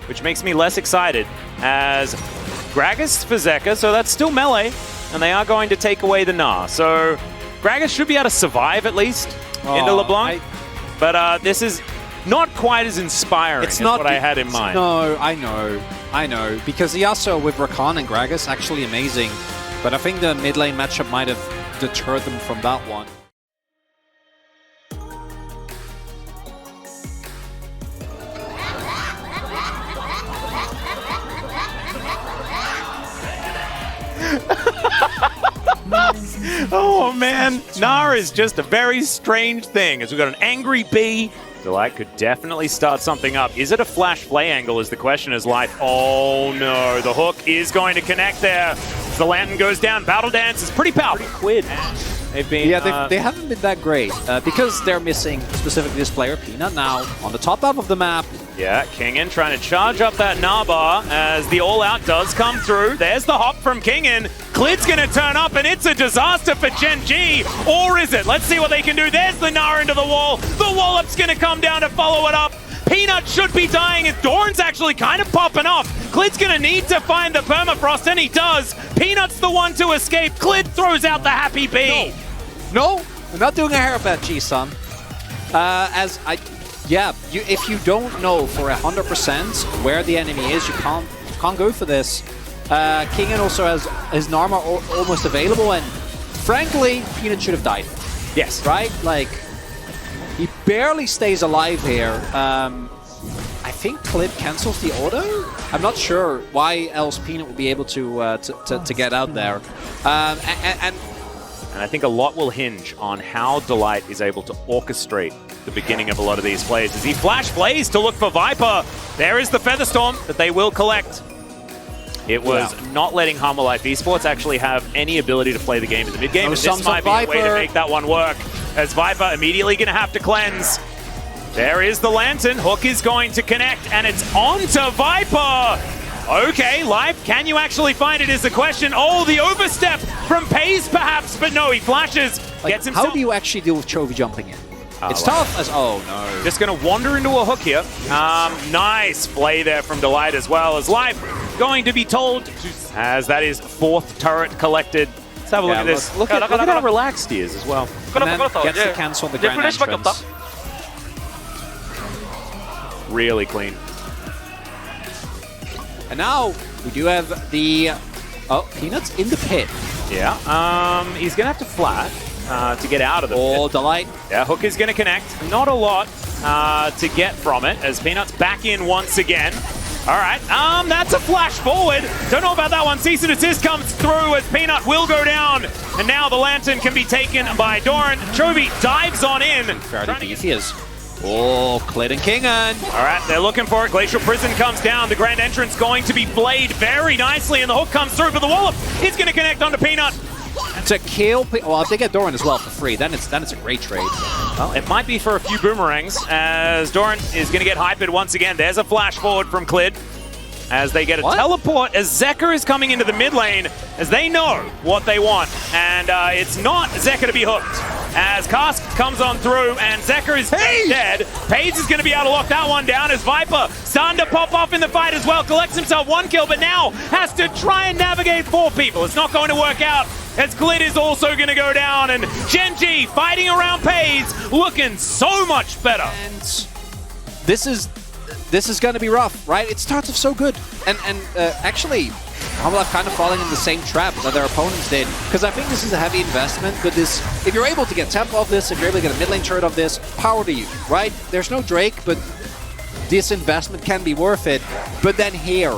which makes me less excited as Gragas for Zeka, so that's still melee, and they are going to take away the Gnar. So Gragas should be able to survive at least into LeBlanc, but this is not quite as inspiring as what I had in mind. No, I know, because the Yasuo with Rakan and Gragas actually amazing, but I think the mid lane matchup might have deterred them from that one. Oh man, Gnar is just a very strange thing. As we've got an angry bee, Delight could definitely start something up. Is it a flash play angle is the question as Life. Oh no, the hook is going to connect there. The lantern goes down. Battle Dance is pretty powerful. Quid. They've been, they haven't been that great because they're missing specifically this player, Peanut, now on the top half of the map. Yeah, Kingen trying to charge up that Gnar as the all-out does come through. There's the hop from Kingen. Clid's going to turn up, and it's a disaster for Gen G. Or is it? Let's see what they can do. There's the Gnar into the wall. The wallop's going to come down to follow it up. Peanut should be dying as Doran's actually kind of popping off. Clid's going to need to find the permafrost, and he does. Peanut's the one to escape. Clid throws out the happy bee. No, we're not doing a haircut, G-Sun. If you don't know for 100% where the enemy is, you can't go for this. Kingen also has his Narma almost available, and frankly, Peanut should have died. Yes. Right? Like, he barely stays alive here. I think Clid cancels the auto? I'm not sure why else Peanut would be able to get out there. And I think a lot will hinge on how Delight is able to orchestrate the beginning of a lot of these plays. As he flash plays to look for Viper, there is the Featherstorm that they will collect. It was not letting Harmer Life Esports actually have any ability to play the game in the mid-game, and this might be a way to make that one work, as Viper immediately going to have to cleanse. There is the Lantern. Hook is going to connect, and it's on to Viper! Okay, Life, can you actually find it is the question. Oh, the overstep from Pays perhaps, but no, he flashes, gets himself... How do you actually deal with Chovy jumping in? It's tough as... Oh, no. Just going to wander into a hook here. Nice play there from Delight as well, as Life going to be told, as that is 4th turret collected. Let's have a look at this. Look at how relaxed he is as well. And then gets the cancel on the grand entrance. Really clean. And now we do have the... Oh, Peanut's in the pit. Yeah, he's going to have to flat to get out of the pit. Delight. Yeah, Hook is going to connect. Not a lot to get from it, as Peanut's back in once again. All right, that's a flash forward. Don't know about that one. Cease and desist comes through as Peanut will go down. And now the Lantern can be taken by Doran. Chovy dives on in. He is. Oh, Clid and Kingen. All right, they're looking for it. Glacial Prison comes down. The grand entrance going to be played very nicely, and the hook comes through, but the wallop is going to connect onto Peanut. To kill... Well, if they get Doran as well for free, then it's a great trade. Well, it might be for a few boomerangs, as Doran is going to get hyped once again. There's a flash forward from Clid, as they get a teleport, as Zeka is coming into the mid lane, as they know what they want. And it's not Zeka to be hooked, as Cask comes on through, and Zeka is dead. Pays is going to be able to lock that one down, as Viper starting to pop off in the fight as well. Collects himself 1 kill, but now has to try and navigate 4 people. It's not going to work out, as Clid is also going to go down, and Gen G fighting around Pays, looking so much better. And this is going to be rough, right? It starts off so good. And actually, Hamlet kind of falling in the same trap that their opponents did, because I think this is a heavy investment, but this, if you're able to get tempo off this, if you're able to get a mid lane turret off this, power to you, right? There's no Drake, but this investment can be worth it. But then here,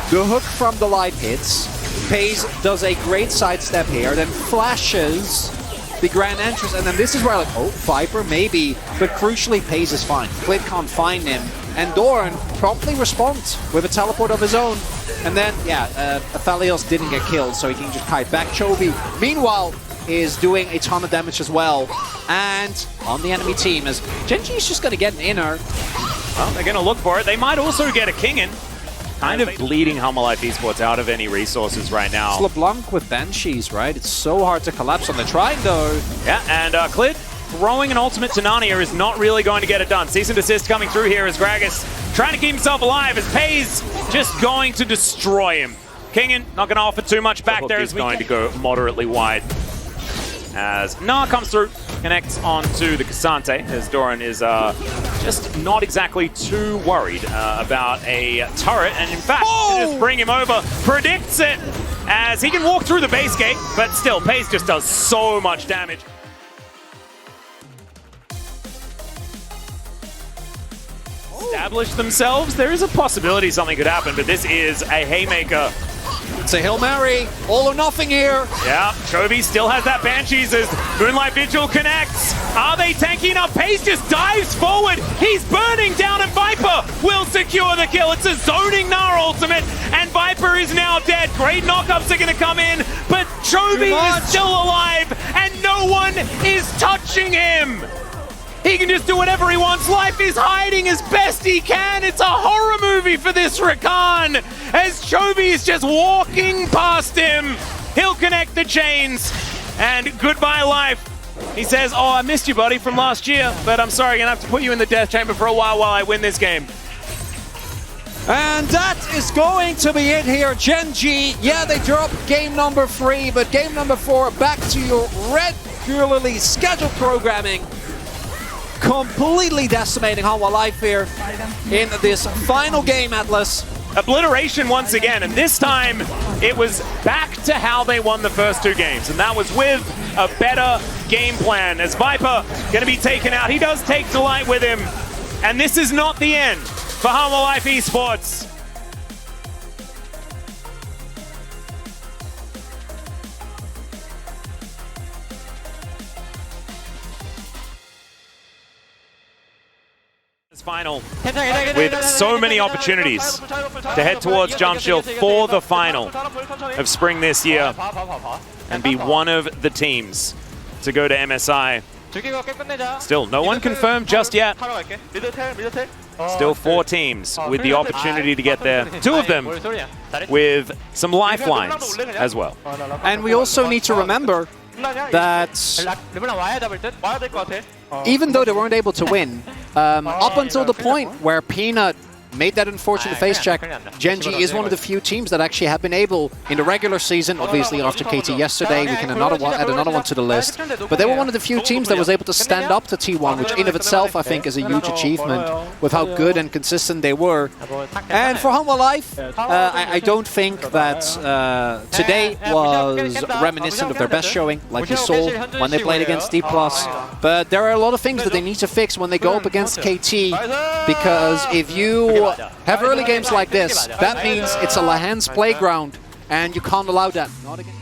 the hook from the light hits, Pays does a great sidestep here, then flashes the grand entrance, and then this is where like, oh, Viper maybe, but crucially Pays is fine. Clid can't find him, and Doran promptly responds with a teleport of his own. And then, yeah, Athalios didn't get killed, so he can just kite back. Chovy, meanwhile, is doing a ton of damage as well. And on the enemy team, as Gen G is just going to get an inner. Well, they're going to look for it. They might also get a Kingen. Kind of bleeding Hammer Life Esports out of any resources right now. It's LeBlanc with Banshees, right? It's so hard to collapse on the trying, though. Yeah, and Clid throwing an ultimate to Narnia is not really going to get it done. Cease and desist coming through here as Gragas trying to keep himself alive as Pay's just going to destroy him. Kingen not going to offer too much back there as going to go moderately wide. As Nah comes through, connects onto the Cassante, as Doran is just not exactly too worried about a turret, and in fact, just bring him over, predicts it, as he can walk through the base gate, but still, Pace just does so much damage. Establish themselves, there is a possibility something could happen, but this is a haymaker. It's a Hail Mary, all or nothing here. Yeah, Chovy still has that Banshees as Moonlight Vigil connects. Are they tanky enough? Pace just dives forward. He's burning down, and Viper will secure the kill. It's a zoning Gnar ultimate, and Viper is now dead. Great knockups are going to come in, but Chovy is still alive, and no one is touching him. He can just do whatever he wants. Life is hiding as best he can. It's a horror movie for this Rakan as Chovy is just walking past him. He'll connect the chains and goodbye life. He says, oh, I missed you, buddy, from last year, but I'm sorry, I'm gonna have to put you in the death chamber for a while I win this game. And that is going to be it here. Gen G, yeah, they drop game number 3, but game number 4, back to your regularly scheduled programming. Completely decimating Hanwha Life here in this final game, Atlas. Obliteration once again, and this time it was back to how they won the first 2 games, and that was with a better game plan. As Viper gonna be taken out, he does take Delight with him, and this is not the end for Hanwha Life Esports. Final with so many opportunities to head towards Jump Shield for the final of spring this year and be one of the teams to go to MSI. Still, no one confirmed just yet. Still 4 teams with the opportunity to get there. 2 of them with some lifelines as well. And we also need to remember that even though they weren't able to win, up until the point where Peanut made that unfortunate face check, Gen G is one of the few teams that actually have been able, in the regular season, obviously after KT yesterday, we can add another one to the list, but they were one of the few teams that was able to stand up to T1, which in of itself I think is a huge achievement with how good and consistent they were. And for Hanwha Life, I don't think that today was reminiscent of their best showing, like we saw when they played against D+, but there are a lot of things that they need to fix when they go up against KT, because if you have early games like this, that means it's a Lahan's playground, and you can't allow that. Not again.